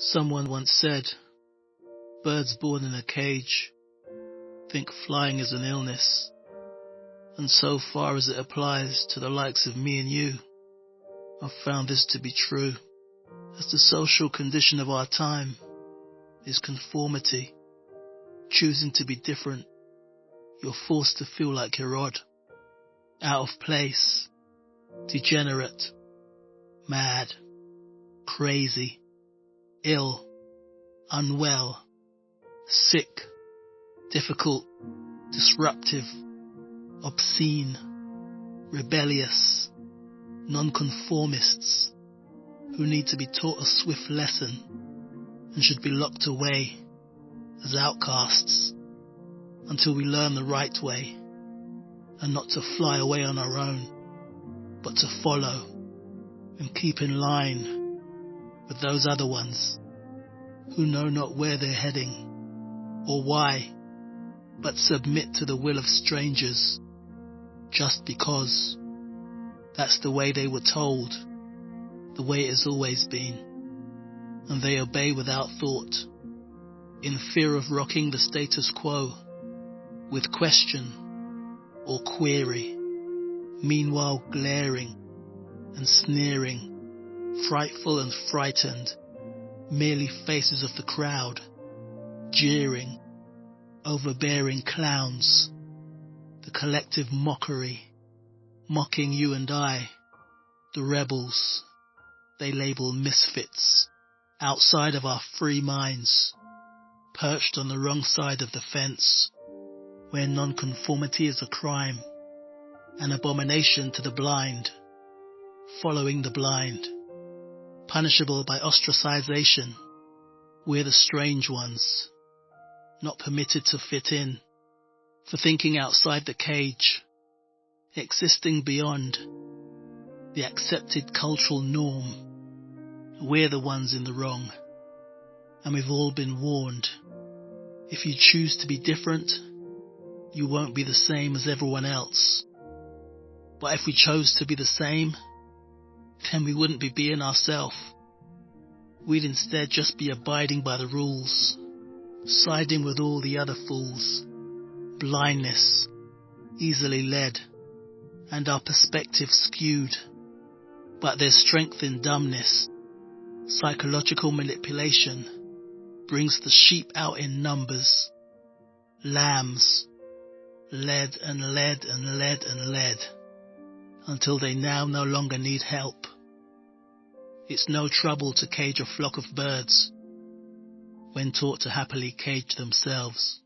Someone once said, birds born in a cage think flying is an illness, and so far as it applies to the likes of me and you, I've found this to be true, as the social condition of our time is conformity. Choosing to be different, you're forced to feel like you're odd, out of place, degenerate, mad, crazy, ill, unwell, sick, difficult, disruptive, obscene, rebellious, nonconformists who need to be taught a swift lesson and should be locked away as outcasts until we learn the right way, and not to fly away on our own, but to follow and keep in line with those other ones who know not where they're heading or why, but submit to the will of strangers just because that's the way they were told, the way it has always been, and they obey without thought, in fear of rocking the status quo with question or query, meanwhile glaring and sneering, frightful and frightened, merely faces of the crowd, jeering, overbearing clowns, the collective mockery, mocking you and I, the rebels they label misfits, outside of our free minds, perched on the wrong side of the fence, where nonconformity is a crime, an abomination to the blind, following the blind, punishable by ostracization. We're the strange ones, not permitted to fit in, for thinking outside the cage, existing beyond the accepted cultural norm. We're the ones in the wrong, and we've all been warned. If you choose to be different, you won't be the same as everyone else. But if we chose to be the same, then we wouldn't be being ourselves. We'd instead just be abiding by the rules, siding with all the other fools. Blindness, easily led, and our perspective skewed. But there's strength in dumbness. Psychological manipulation brings the sheep out in numbers. Lambs, led and led and led and led, until they now no longer need help. It's no trouble to cage a flock of birds when taught to happily cage themselves.